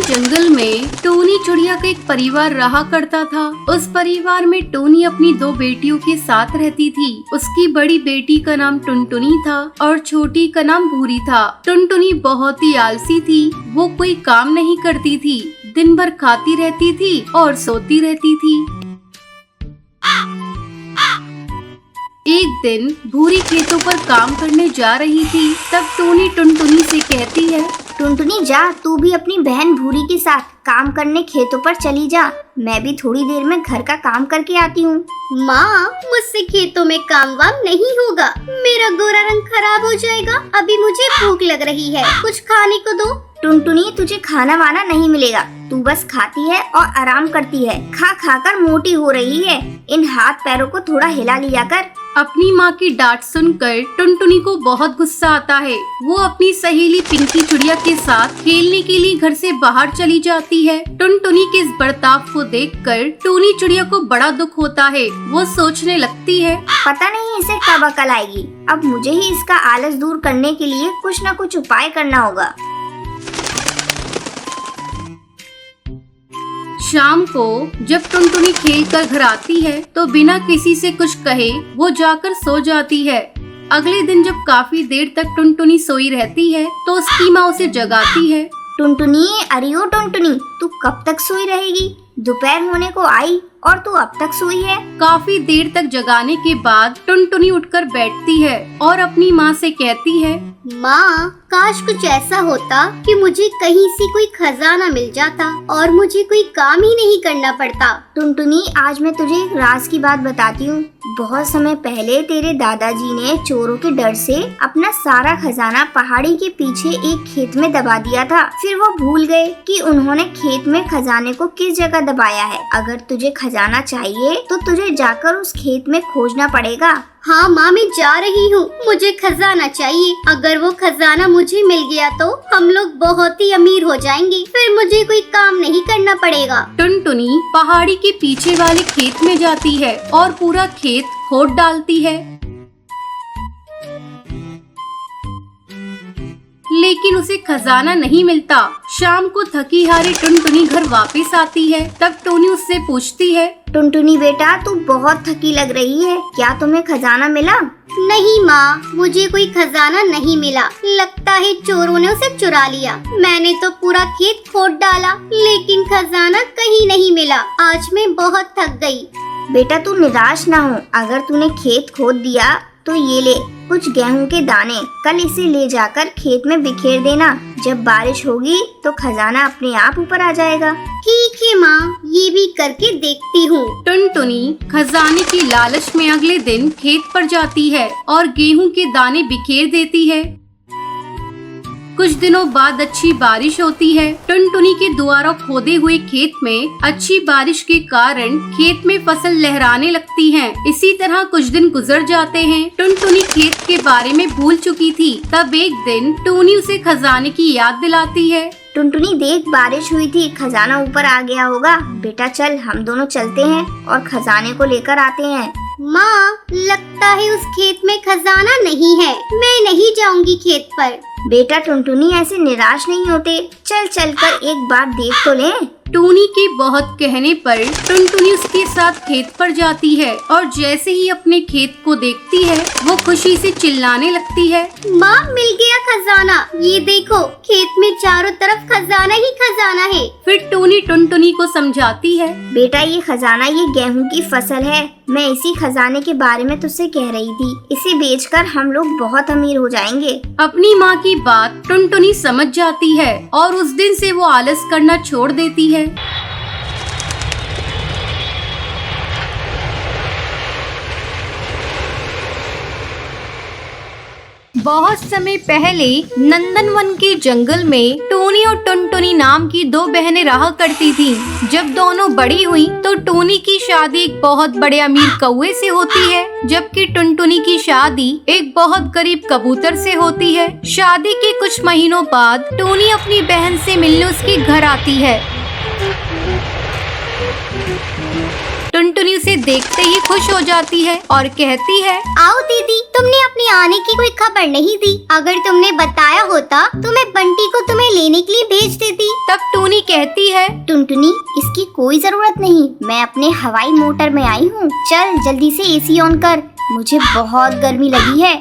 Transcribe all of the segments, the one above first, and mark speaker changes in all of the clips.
Speaker 1: जंगल में टोनी चिड़िया का एक परिवार रहा करता था। उस परिवार में टोनी अपनी दो बेटियों के साथ रहती थी। उसकी बड़ी बेटी का नाम टुनटुनी था और छोटी का नाम भूरी था। टुनटुनी बहुत ही आलसी थी। वो कोई काम नहीं करती थी, दिन भर खाती रहती थी और सोती रहती थी। एक दिन भूरी खेतों पर काम करने जा रही थी। तब टोनी टुनटुनी से कहती है,
Speaker 2: टुनटुनी जा, तू भी अपनी बहन भूरी के साथ काम करने खेतों पर चली जा। मैं भी थोड़ी देर में घर का काम करके आती हूँ।
Speaker 3: माँ, मुझसे खेतों में काम वाम नहीं होगा। मेरा गोरा रंग खराब हो जाएगा। अभी मुझे भूख लग रही है, कुछ खाने को दो।
Speaker 2: टुनटुनी, तुझे खाना वाना नहीं मिलेगा। तू बस खाती है और आराम करती है। खा खा कर मोटी हो रही है। इन हाथ पैरों को थोड़ा हिला लिया कर।
Speaker 1: अपनी माँ की डांट सुनकर टुनटुनी को बहुत गुस्सा आता है। वो अपनी सहेली पिंकी चिड़िया के साथ खेलने के लिए घर से बाहर चली जाती है। टुनटुनी के इस बर्ताव को देखकर टोनी चिड़िया को बड़ा दुख होता है। वो सोचने लगती है,
Speaker 2: पता नहीं इसे कब अकल आएगी। अब मुझे ही इसका आलस दूर करने के लिए कुछ न कुछ उपाय करना होगा।
Speaker 1: शाम को जब टुनटुनी खेल कर घर आती है तो बिना किसी से कुछ कहे वो जाकर सो जाती है। अगले दिन जब काफी देर तक टुनटुनी सोई रहती है तो उसकी माँ उसे जगाती है।
Speaker 2: टुनटुनी, अरे ओ टुनटुनी, तू कब तक सोई रहेगी? दोपहर होने को आई और तू अब तक सोई है।
Speaker 1: काफी देर तक जगाने के बाद टुनटुनी उठकर बैठती है और अपनी माँ से कहती है,
Speaker 3: माँ, काश कुछ ऐसा होता कि मुझे कहीं से कोई खजाना मिल जाता और मुझे कोई काम ही नहीं करना पड़ता।
Speaker 2: टुनटुनी, आज मैं तुझे एक राज की बात बताती हूँ। बहुत समय पहले तेरे दादाजी ने चोरों के डर से अपना सारा खजाना पहाड़ी के पीछे एक खेत में दबा दिया था। फिर वो भूल गए कि उन्होंने खेत में खजाने को किस जगह दबाया है। अगर तुझे खजाना चाहिए तो तुझे जाकर उस खेत में खोजना पड़ेगा।
Speaker 3: हाँ माँ, मैं जा रही हूँ। मुझे खजाना चाहिए। अगर वो खजाना मुझे मिल गया तो हम लोग बहुत ही अमीर हो जाएंगे। फिर मुझे कोई काम नहीं करना पड़ेगा।
Speaker 1: टुनटुनी पहाड़ी के पीछे वाले खेत में जाती है और पूरा खेत खोद डालती है, लेकिन उसे खजाना नहीं मिलता। शाम को थकी हारी टुनटुनी घर वापस आती है। तब टोनी उससे पूछती है,
Speaker 2: टुनटुनी बेटा, तू बहुत थकी लग रही है। क्या तुम्हें खजाना मिला?
Speaker 3: नहीं माँ, मुझे कोई खजाना नहीं मिला। लगता है चोरों ने उसे चुरा लिया। मैंने तो पूरा खेत खोद डाला, लेकिन खजाना कहीं नहीं मिला। आज मैं बहुत थक गई।
Speaker 2: बेटा, तू निराश ना हो। अगर तूने खेत खोद दिया तो ये ले कुछ गेहूं के दाने। कल इसे ले जाकर खेत में बिखेर देना। जब बारिश होगी तो खजाना अपने आप ऊपर आ जाएगा।
Speaker 3: ठीक है माँ, ये भी करके देखती हूँ।
Speaker 1: टुनटुनी खजाने की लालच में अगले दिन खेत पर जाती है और गेहूं के दाने बिखेर देती है। कुछ दिनों बाद अच्छी बारिश होती है। टुनटुनी के द्वारा खोदे हुए खेत में अच्छी बारिश के कारण खेत में फसल लहराने लगती है। इसी तरह कुछ दिन गुजर जाते हैं। टुनटुनी खेत के बारे में भूल चुकी थी। तब एक दिन टोनी उसे खजाने की याद दिलाती है।
Speaker 2: टुनटुनी देख, बारिश हुई थी, खजाना ऊपर आ गया होगा। बेटा चल, हम दोनों चलते हैं और खजाने को लेकर आते हैं।
Speaker 3: माँ, लगता है उस खेत में खजाना नहीं है। मैं नहीं जाऊंगी खेत पर।
Speaker 2: बेटा टुनटुनी, ऐसे निराश नहीं होते। चल चल कर एक बार देख तो ले।
Speaker 1: टोनी के बहुत कहने पर टुनटुनी उसके साथ खेत पर जाती है और जैसे ही अपने खेत को देखती है वो खुशी से चिल्लाने लगती है,
Speaker 3: माँ, मिल गया खजाना। ये देखो, खेत में चारों तरफ खजाना ही खजाना है।
Speaker 1: फिर टोनी टुनटुनी को समझाती है,
Speaker 2: बेटा ये खजाना, ये गेहूं की फसल है। मैं इसी खजाने के बारे में तुझसे कह रही थी। इसे बेचकर हम लोग बहुत अमीर हो जाएंगे।
Speaker 1: अपनी माँ की बात टुनटुनी समझ जाती है और उस दिन से वो आलस करना छोड़ देती है। बहुत समय पहले नंदनवन के जंगल में टोनी और टुनटुनी नाम की दो बहनें रहा करती थीं। जब दोनों बड़ी हुई तो टोनी की शादी एक बहुत बड़े अमीर कौवे से होती है, जबकि टुनटुनी की शादी एक बहुत गरीब कबूतर से होती है। शादी के कुछ महीनों बाद टोनी अपनी बहन से मिलने उसके घर आती है। टुनटुनी उसे देखते ही खुश हो जाती है और कहती है,
Speaker 3: आओ दीदी, तुमने अपने आने की कोई खबर नहीं दी। अगर तुमने बताया होता तो मैं बंटी को तुम्हें लेने के लिए भेज देती।
Speaker 1: तब टूनी कहती है,
Speaker 2: टुनटुनी, इसकी कोई जरूरत नहीं, मैं अपने हवाई मोटर में आई हूँ। चल जल्दी से एसी ऑन कर, मुझे बहुत गर्मी लगी है।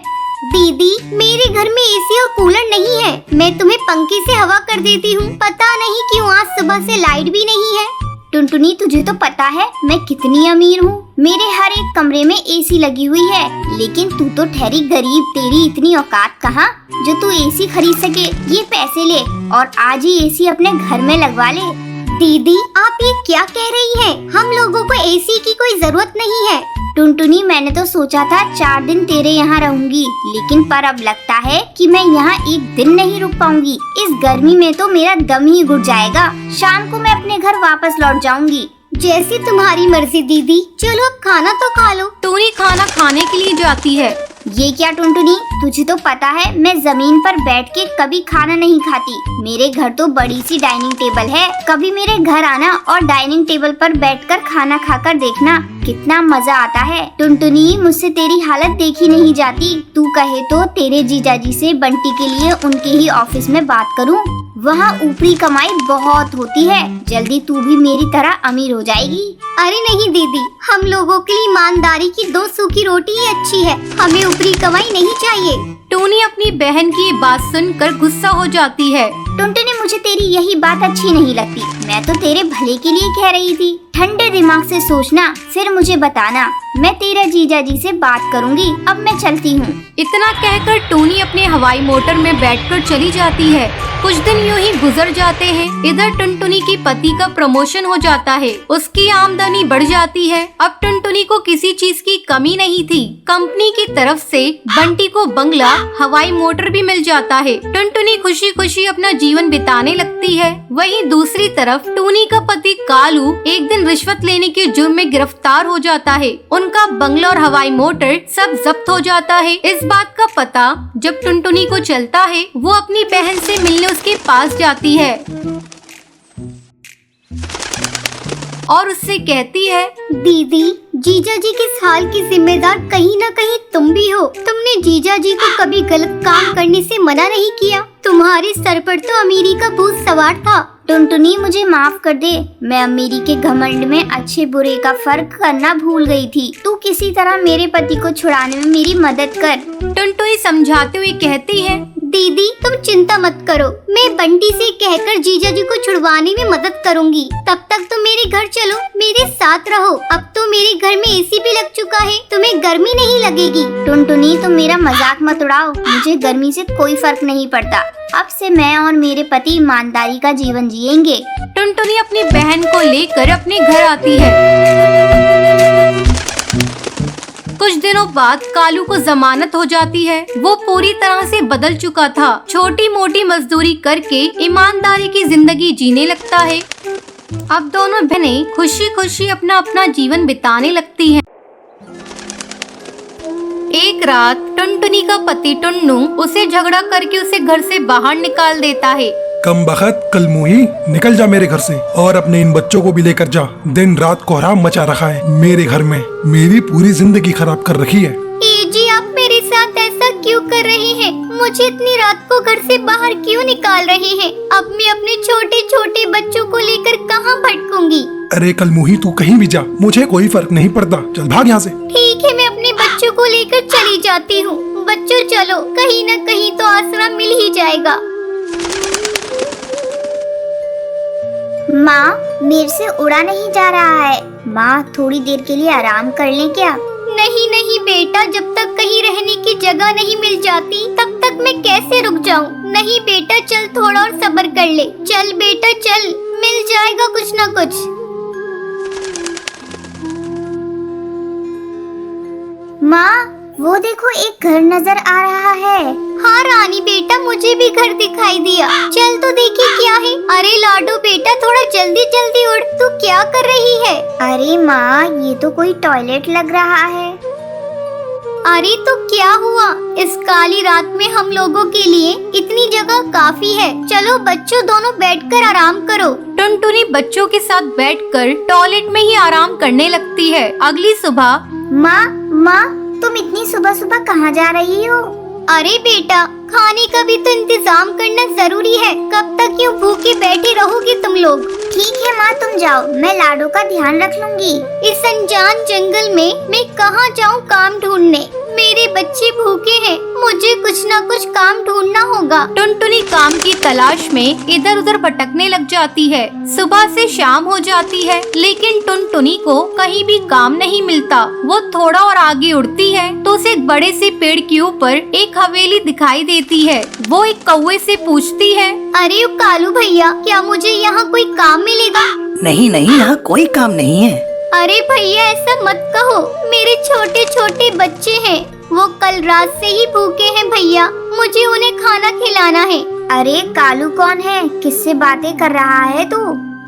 Speaker 3: दीदी, मेरे घर में एसी और कूलर नहीं है, मैं तुम्हें पंखे से हवा कर देती हूँ। पता नहीं क्यों आज सुबह से लाइट भी नहीं है।
Speaker 2: टुनटुनी, तुझे तो पता है मैं कितनी अमीर हूँ। मेरे हर एक कमरे में एसी लगी हुई है, लेकिन तू तो ठहरी गरीब, तेरी इतनी औकात कहाँ जो तू एसी खरीद सके। ये पैसे ले और आज ही एसी अपने घर में लगवा ले।
Speaker 3: दीदी, आप ये क्या कह रही हैं? हम लोगों को एसी की कोई जरूरत नहीं है।
Speaker 2: टुनटुनी, मैंने तो सोचा था 4 दिन तेरे यहाँ रहूंगी, लेकिन पर अब लगता है कि मैं यहाँ एक दिन नहीं रुक पाऊंगी। इस गर्मी में तो मेरा दम ही घुट जाएगा। शाम को मैं अपने घर वापस लौट जाऊंगी।
Speaker 3: जैसी तुम्हारी मर्जी दीदी, चलो अब खाना तो खा लो।
Speaker 1: टूनी खाना खाने के लिए जाती है।
Speaker 2: ये क्या टुनटुनी, तुझे तो पता है मैं जमीन पर बैठ के कभी खाना नहीं खाती। मेरे घर तो बड़ी सी डाइनिंग टेबल है। कभी मेरे घर आना और डाइनिंग टेबल पर बैठकर खाना खाकर देखना, कितना मजा आता है। टुनटुनी, मुझसे तेरी हालत देखी नहीं जाती। तू कहे तो तेरे जीजाजी से बंटी के लिए उनके ही ऑफिस में बात करूं। वहाँ ऊपरी कमाई बहुत होती है, जल्दी तू भी मेरी तरह अमीर हो जाएगी।
Speaker 3: अरे नहीं दीदी, हम लोगों के लिए ईमानदारी की 2 सूखी रोटी ही अच्छी है, हमें ऊपरी कमाई नहीं चाहिए।
Speaker 1: टूनी अपनी बहन की बात सुनकर गुस्सा हो जाती है।
Speaker 2: टुनटुनी, मुझे तेरी यही बात अच्छी नहीं लगती। मैं तो तेरे भले के लिए कह रही थी। ठंडे दिमाग से सोचना, फिर मुझे बताना। मैं तेरे जीजाजी से बात करूंगी। अब मैं चलती हूँ।
Speaker 1: इतना कहकर टूनी अपने हवाई मोटर में बैठकर चली जाती है। कुछ दिन यूं ही गुजर जाते हैं। इधर टुनटुनी की पति का प्रमोशन हो जाता है, उसकी आमदनी बढ़ जाती है। अब टुनटुनी को किसी चीज की कमी नहीं थी। कंपनी की तरफ से बंटी को बंगला, हवाई मोटर भी मिल जाता है। टुनटुनी खुशी खुशी अपना जीवन बिताने लगती है। वहीं दूसरी तरफ टूनी का पति कालू एक दिन रिश्वत लेने के जुर्म में गिरफ्तार हो जाता है। उनका बंगला और हवाई मोटर सब जब्त हो जाता है। इस बात का पता जब टुनटुनी को चलता है, वो अपनी बहन से मिलने उसके पास जाती है और उससे कहती है,
Speaker 3: दीदी, जीजा जी के इस हाल की जिम्मेदार कहीं न कहीं तुम भी हो। तुमने जीजा जी को कभी गलत काम करने से मना नहीं किया। तुम्हारे सर पर तो अमीरी का भूत सवार था।
Speaker 2: टुनटुनी, मुझे माफ कर दे। मैं अमीरी के घमंड में अच्छे बुरे का फर्क करना भूल गई थी। तू किसी तरह मेरे पति को छुड़ाने में मेरी मदद कर।
Speaker 1: टुनटुनी समझाते हुए कहती है,
Speaker 3: दीदी, तुम चिंता मत करो, मैं बंटी से कहकर जीजा जी को छुड़वाने में मदद करूंगी। तब तक तुम मेरे घर चलो, मेरे साथ रहो। अब तो मेरे घर में एसी भी लग चुका है, तुम्हें गर्मी नहीं लगेगी।
Speaker 2: टुनटुनी, तुम मेरा मजाक मत उड़ाओ। मुझे गर्मी से कोई फर्क नहीं पड़ता। अब से मैं और मेरे पति ईमानदारी का जीवन जिएंगे।
Speaker 1: टुनटुनी अपनी बहन को लेकर अपने घर आती है। कुछ दिनों बाद कालू को जमानत हो जाती है। वो पूरी तरह से बदल चुका था। छोटी मोटी मजदूरी करके ईमानदारी की जिंदगी जीने लगता है। अब दोनों बहनें खुशी खुशी अपना अपना जीवन बिताने लगती हैं। एक रात टुनटुनी का पति टुन्नू उसे झगड़ा करके उसे घर से बाहर निकाल देता है।
Speaker 4: कम बखत कल मुही, निकल जा मेरे घर से और अपने इन बच्चों को भी लेकर जा। दिन रात कोहराम मचा रखा है मेरे घर में, मेरी पूरी जिंदगी खराब कर रखी है।
Speaker 3: जी, आप मेरे साथ ऐसा क्यों कर रहे हैं? मुझे इतनी रात को घर से बाहर क्यों निकाल रहे हैं? अब मैं अपने छोटे छोटे बच्चों को लेकर कहाँ भटकूंगी?
Speaker 4: अरे कल मुही, तू कहीं भी जा, मुझे कोई फर्क नहीं पड़ता। चल भाग यहाँ से।
Speaker 3: ठीक है, मैं अपने बच्चों को लेकर चली जाती हूँ। बच्चों चलो, कहीं न कहीं तो आसरा मिल ही जाएगा।
Speaker 2: माँ, मेरे से उड़ा नहीं जा रहा है। माँ, थोड़ी देर के लिए आराम कर लें क्या?
Speaker 3: नहीं नहीं बेटा, जब तक कहीं रहने की जगह नहीं मिल जाती तब तक मैं कैसे रुक जाऊं? नहीं बेटा, चल थोड़ा और सब्र कर ले। चल बेटा चल, मिल जाएगा कुछ न कुछ।
Speaker 2: माँ, वो देखो एक घर नजर आ रहा है।
Speaker 3: हाँ रानी बेटा, मुझे भी घर दिखाई दिया। चल तो देखिए क्या है। अरे लाडो बेटा, थोड़ा जल्दी जल्दी उड़। तू क्या कर रही है?
Speaker 2: अरे माँ, ये तो कोई टॉयलेट लग रहा है।
Speaker 3: अरे तो क्या हुआ? इस काली रात में हम लोगों के लिए इतनी जगह काफी है। चलो बच्चों, दोनों बैठकर आराम करो।
Speaker 1: टुनटुनी बच्चों के साथ बैठकर टॉयलेट में ही आराम करने लगती है। अगली सुबह
Speaker 2: माँ तुम इतनी सुबह सुबह कहाँ जा रही हो?
Speaker 3: अरे बेटा, खाने का भी तो इंतजाम करना जरूरी है। कब तक यूँ भूखे बैठे रहोगे तुम लोग?
Speaker 2: ठीक है माँ, तुम जाओ, मैं लाडो का ध्यान रख लूंगी।
Speaker 3: इस अनजान जंगल में मैं कहाँ जाऊँ काम ढूंढने? मेरे बच्चे भूखे हैं, मुझे कुछ न कुछ काम ढूंढना होगा।
Speaker 1: टुनटुनी काम की तलाश में इधर उधर भटकने लग जाती है। सुबह से शाम हो जाती है, लेकिन टुनटुनी को कहीं भी काम नहीं मिलता। वो थोड़ा और आगे उड़ती है तो उसे एक बड़े से पेड़ के ऊपर एक हवेली दिखाई देती है। वो एक कौवे से पूछती है,
Speaker 3: अरे कालू भैया, क्या मुझे यहाँ कोई काम मिलेगा?
Speaker 5: नहीं, यहाँ कोई काम नहीं है।
Speaker 3: अरे भैया, ऐसा मत कहो, मेरे छोटे छोटे बच्चे हैं, वो कल रात से ही भूखे हैं भैया, मुझे उन्हें खाना खिलाना है।
Speaker 2: अरे कालू कौन है? किससे बातें कर रहा है तू?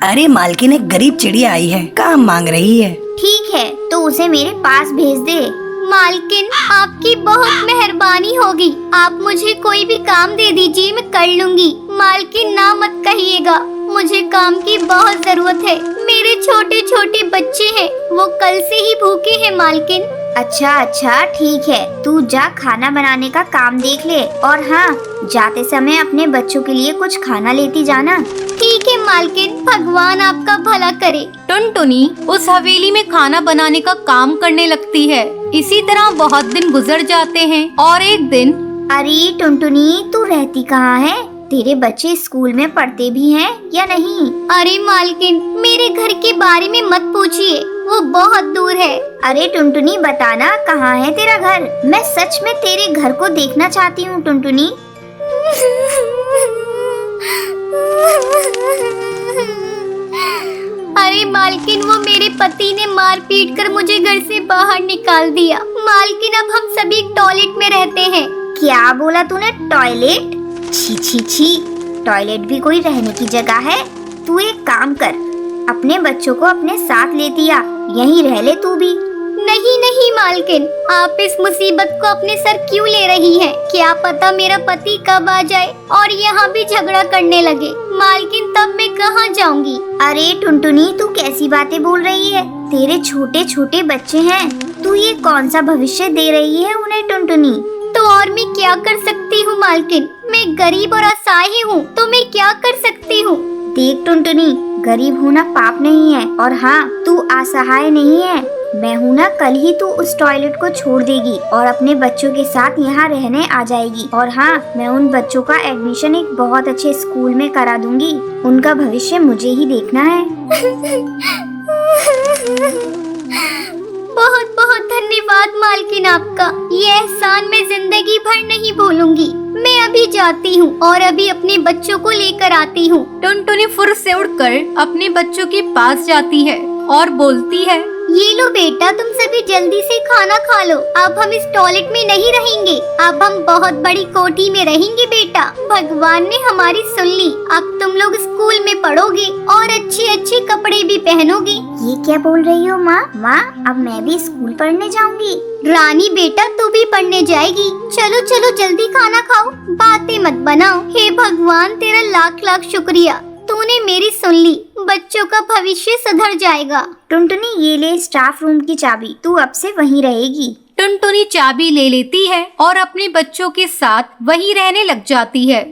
Speaker 5: अरे मालकिन, एक गरीब चिड़िया आई है, काम मांग रही है।
Speaker 2: ठीक है, तो उसे मेरे पास भेज दे।
Speaker 3: मालकिन, आपकी बहुत मेहरबानी होगी, आप मुझे कोई भी काम दे दीजिए, मैं कर लूंगी। मालकिन, ना मत कहिएगा, मुझे काम की बहुत जरूरत है, मेरे छोटे छोटे बच्चे हैं, वो कल से ही भूखे हैं मालकिन।
Speaker 2: अच्छा ठीक है, तू जा खाना बनाने का काम देख ले, और हाँ, जाते समय अपने बच्चों के लिए कुछ खाना लेती जाना।
Speaker 3: ठीक है मालकिन, भगवान आपका भला करे।
Speaker 1: टुनटुनी उस हवेली में खाना बनाने का काम करने लगती है। इसी तरह बहुत दिन गुजर जाते हैं और एक दिन,
Speaker 2: अरे टुनटुनी, तू रहती कहाँ है? तेरे बच्चे स्कूल में पढ़ते भी हैं या नहीं?
Speaker 3: अरे मालकिन, मेरे घर के बारे में मत पूछिए, वो बहुत दूर है।
Speaker 2: अरे टुनटुनी, बताना कहाँ है तेरा घर? मैं सच में तेरे घर को देखना चाहती हूँ टुनटुनी।
Speaker 3: अरे मालकिन, वो मेरे पति ने मार पीट कर मुझे घर से बाहर निकाल दिया। मालकिन, अब हम सभी टॉयलेट में रहते हैं।
Speaker 2: क्या बोला तूने? टॉयलेट? छी, टॉयलेट भी कोई रहने की जगह है? तू एक काम कर, अपने बच्चों को अपने साथ लेती आ, यहीं रह ले तू भी।
Speaker 3: नहीं मालकिन, आप इस मुसीबत को अपने सर क्यों ले रही हैं? क्या पता मेरा पति कब आ जाए और यहाँ भी झगड़ा करने लगे। मालकिन, तब मैं कहाँ जाऊँगी?
Speaker 2: अरे टुनटुनी, तू कैसी बातें बोल रही है? तेरे छोटे छोटे बच्चे हैं, तू ये कौन सा भविष्य दे रही है उन्हें टुनटुनी?
Speaker 3: तो और मैं क्या कर सकती हूँ मालकिन? मैं गरीब और असहाय हूँ, तो मैं क्या कर सकती हूँ?
Speaker 2: देख टुनटुनी, गरीब होना पाप नहीं है, और हाँ, तू असहाय नहीं है। मैं हूँ ना, कल ही तू उस टॉयलेट को छोड़ देगी और अपने बच्चों के साथ यहाँ रहने आ जाएगी। और हाँ, मैं उन बच्चों का एडमिशन एक बहुत अच्छे स्कूल में करा दूंगी। उनका भविष्य मुझे ही देखना है।
Speaker 3: बहुत बहुत धन्यवाद मालकिन आपका, ये एहसान मैं जिंदगी भर नहीं भूलूंगी। मैं अभी जाती हूँ और अभी अपने बच्चों को लेकर आती हूँ।
Speaker 1: टुनटुनी फुर से उड़कर अपने बच्चों के पास जाती है और बोलती है,
Speaker 3: ये लो बेटा, तुम सभी जल्दी से खाना खा लो। अब हम इस टॉयलेट में नहीं रहेंगे, अब हम बहुत बड़ी कोठी में रहेंगे बेटा। भगवान ने हमारी सुन ली, अब तुम लोग स्कूल में पढ़ोगे और अच्छे अच्छे कपड़े भी पहनोगे।
Speaker 2: ये क्या बोल रही हो माँ? अब मैं भी स्कूल पढ़ने जाऊंगी।
Speaker 3: रानी बेटा, तू भी पढ़ने जाएगी? चलो जल्दी खाना खाओ, बातें मत बनाओ। हे भगवान, तेरा लाख लाख शुक्रिया, तूने मेरी सुन ली, बच्चों का भविष्य सुधर जाएगा।
Speaker 2: टुनटुनी, ये ले स्टाफ रूम की चाबी, तू अब से वहीं रहेगी।
Speaker 1: टुनटुनी चाबी ले लेती है और अपने बच्चों के साथ वहीं रहने लग जाती है।